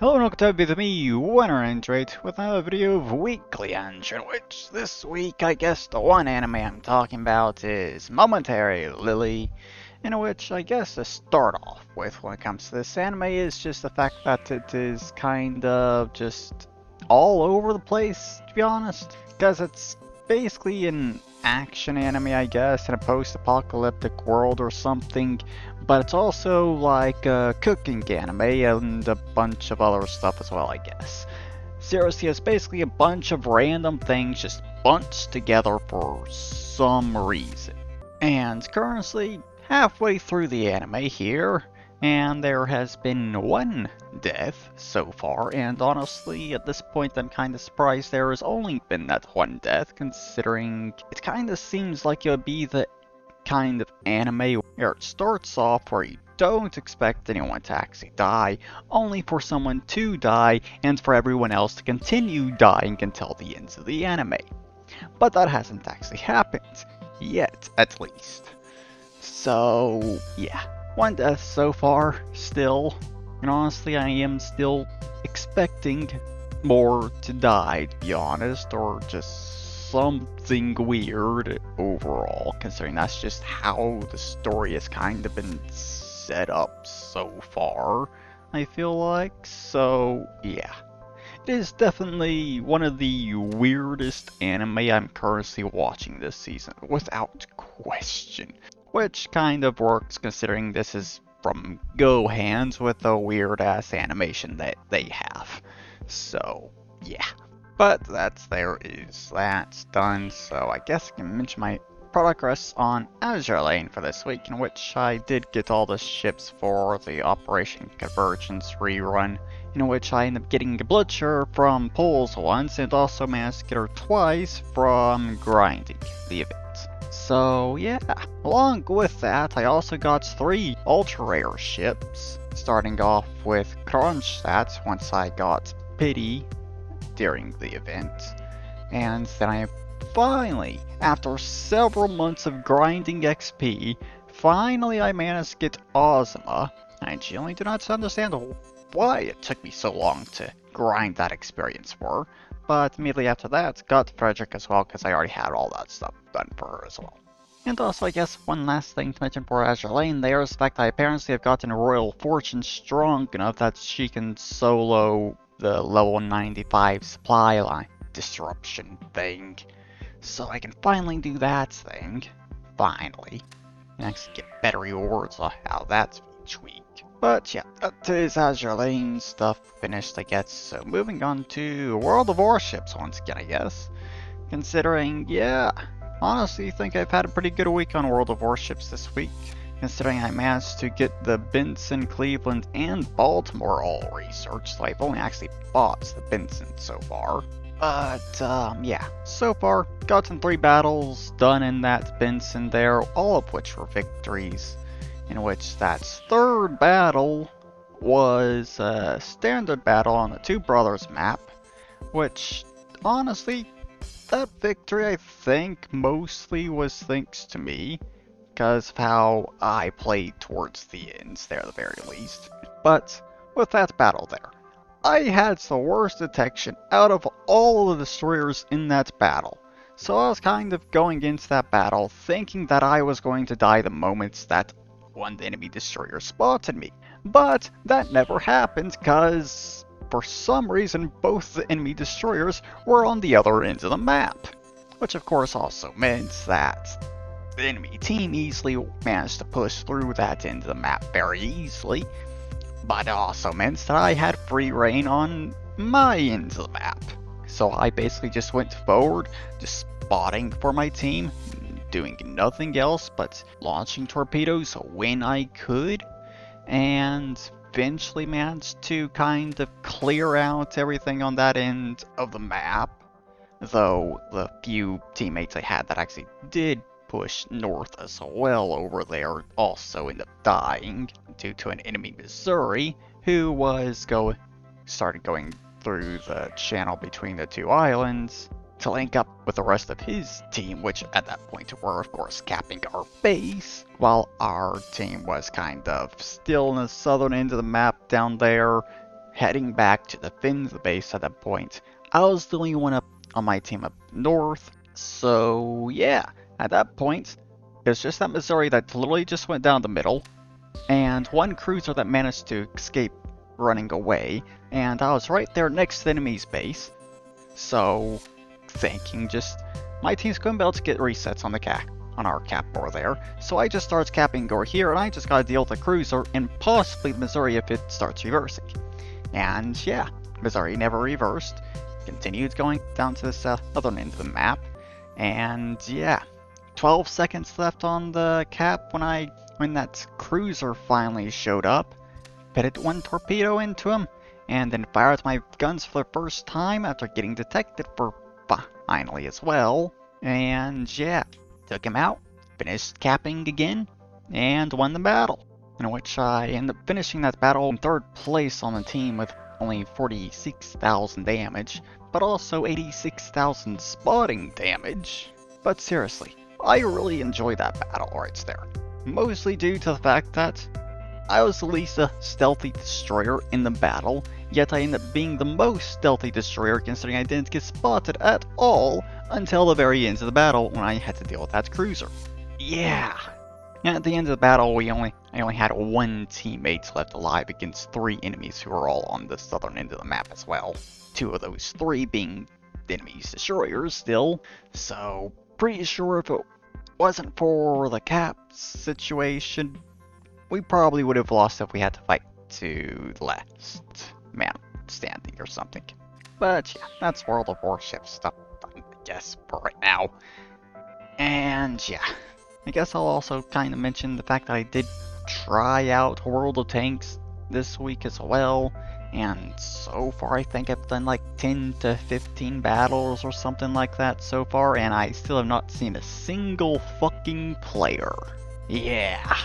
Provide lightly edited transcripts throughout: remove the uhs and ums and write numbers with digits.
Hello and welcome to Be The Me, Winner Android, with another video of Weekly Engine, which this week, I guess the one anime I'm talking about is Momentary Lily, in which I guess to start off with when it comes to this anime is just the fact that it is kind of just all over the place, to be honest, because it's basically an action anime, I guess, in a post-apocalyptic world or something, but it's also like a cooking anime and a bunch of other stuff as well, I guess. Seriously, it's basically a bunch of random things just bunched together for some reason. And currently, halfway through the anime here, and there has been one death so far, and honestly, at this point I'm kinda surprised there has only been that one death, considering it kinda seems like it would be the kind of anime where it starts off where you don't expect anyone to actually die, only for someone to die, and for everyone else to continue dying until the end of the anime. But that hasn't actually happened. Yet, at least. So, yeah. One death so far, still. And honestly, I am still expecting more to die, to be honest, or just something weird overall, considering that's just how the story has kind of been set up so far, I feel like. So, yeah. It is definitely one of the weirdest anime I'm currently watching this season, without question. Which kind of works considering this is from Go Hands with the weird ass animation that they have. So, yeah. But that's that's done, so I guess I can mention my progress on Azur Lane for this week, in which I did get all the ships for the Operation Convergence rerun, in which I ended up getting Blitzer from polls once, and also managed to get her twice from grinding the event. So yeah, along with that, I also got 3 ultra rare ships, starting off with Kronstadt once I got Pity during the event, and then I finally, after several months of grinding XP, finally I managed to get Ozma. I genuinely do not understand why it took me so long to grind that experience for, but immediately after that, got Frederick as well, because I already had all that stuff done for her as well. And also, I guess one last thing to mention for Azur Lane there is the fact that I apparently have gotten Royal Fortune strong enough that she can solo the level 95 supply line disruption thing. So I can finally do that thing. Finally. And actually get better rewards out of that each week. But yeah, that is Azur Lane stuff finished, I guess. So moving on to World of Warships once again, I guess. Considering, yeah, honestly, I think I've had a pretty good week on World of Warships this week. Considering I managed to get the Benson, Cleveland, and Baltimore all researched, so I've only actually bought the Benson so far. But, yeah, so far, gotten 3 battles done in that Benson there, all of which were victories. In which that 3rd battle was a standard battle on the Two Brothers map, which, honestly, that victory I think mostly was thanks to me, because of how I played towards the ends there at the very least. But, with that battle there, I had the worst detection out of all of the destroyers in that battle. So I was kind of going into that battle thinking that I was going to die the moments that one enemy destroyer spotted me. But that never happened because for some reason both the enemy destroyers were on the other end of the map. Which of course also meant that the enemy team easily managed to push through that end of the map very easily. But it also meant that I had free reign on my end of the map. So I basically just went forward, just spotting for my team, doing nothing else but launching torpedoes when I could, and eventually managed to kind of clear out everything on that end of the map, though the few teammates I had that actually did push north as well over there also ended up dying due to an enemy Missouri who was started going through the channel between the 2 islands to link up with the rest of his team, which at that point were of course capping our base, while our team was kind of still in the southern end of the map down there, heading back to defend the base at that point. I was the only one up on my team up north, so yeah, at that point, it's just that Missouri that literally just went down the middle, and one cruiser that managed to escape running away, and I was right there next to the enemy's base, so thinking just, my team's going to be able to get resets on our cap board there, so I just started capping over here, and I just gotta deal with the cruiser and possibly Missouri if it starts reversing. And yeah, Missouri never reversed, continued going down to the southern end of the map, and yeah, 12 seconds left on the cap when that cruiser finally showed up, fitted one torpedo into him, and then fired my guns for the first time after getting detected for finally as well, and yeah, took him out, finished capping again, and won the battle, in which I ended up finishing that battle in third place on the team with only 46,000 damage, but also 86,000 spotting damage. But seriously, I really enjoyed that battle right there, mostly due to the fact that I was the least stealthy destroyer in the battle, yet I ended up being the most stealthy destroyer considering I didn't get spotted at all until the very end of the battle when I had to deal with that cruiser. Yeah. And at the end of the battle, I only had one teammate left alive against 3 enemies who were all on the southern end of the map as well. 2 of those 3 being the enemy's destroyers still, so pretty sure if it wasn't for the cap situation, we probably would have lost if we had to fight to the last man standing or something. But yeah, that's World of Warships stuff, I guess, for right now. And yeah, I guess I'll also kind of mention the fact that I did try out World of Tanks this week as well. And so far I think I've done like 10 to 15 battles or something like that so far, and I still have not seen a single fucking player. Yeah.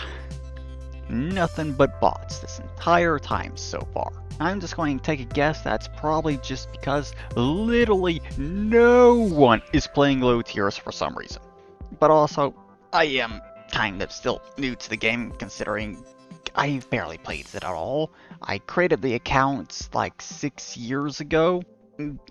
Nothing but bots this entire time so far. I'm just going to take a guess that's probably just because literally no one is playing low tiers for some reason. But also, I am kind of still new to the game considering I barely played it at all. I created the account like 6 years ago.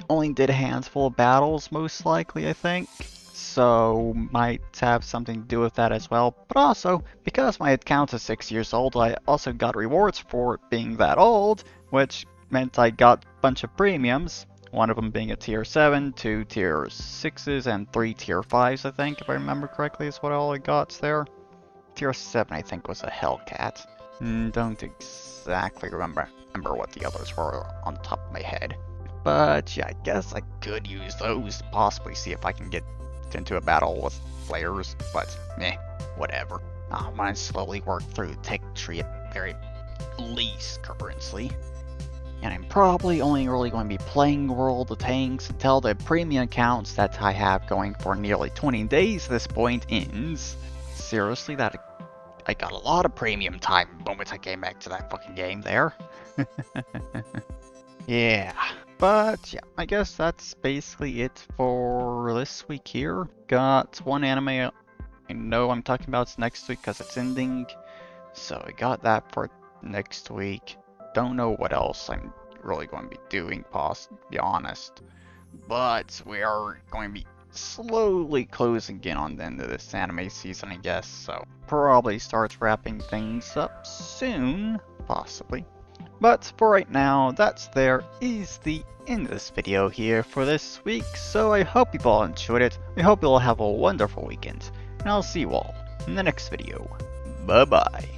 Only did a handful of battles most likely, I think. So might have something to do with that as well. But also, because my account is 6 years old, I also got rewards for it being that old, which meant I got a bunch of premiums. One of them being a tier 7, 2 tier 6s, and 3 tier 5s, I think, if I remember correctly, is what all I got there. Tier 7, I think, was a Hellcat. Don't exactly remember what the others were on top of my head. But yeah, I guess I could use those to possibly see if I can get into a battle with players, but meh, whatever. I'm gonna slowly work through the tech tree at very least currently. And I'm probably only really going to be playing World of Tanks until the premium accounts that I have going for nearly 20 days at this point ends. Seriously, I got a lot of premium time the moment I came back to that fucking game there. Yeah. But yeah, I guess that's basically it for this week here. Got one anime I know I'm talking about next week because it's ending. So I got that for next week. Don't know what else I'm really going to be doing, to be honest. But we are going to be slowly closing in on the end of this anime season, I guess. So probably starts wrapping things up soon, possibly. But for right now, there is the end of this video here for this week. So I hope you all enjoyed it. I hope you all have a wonderful weekend. And I'll see you all in the next video. Bye bye.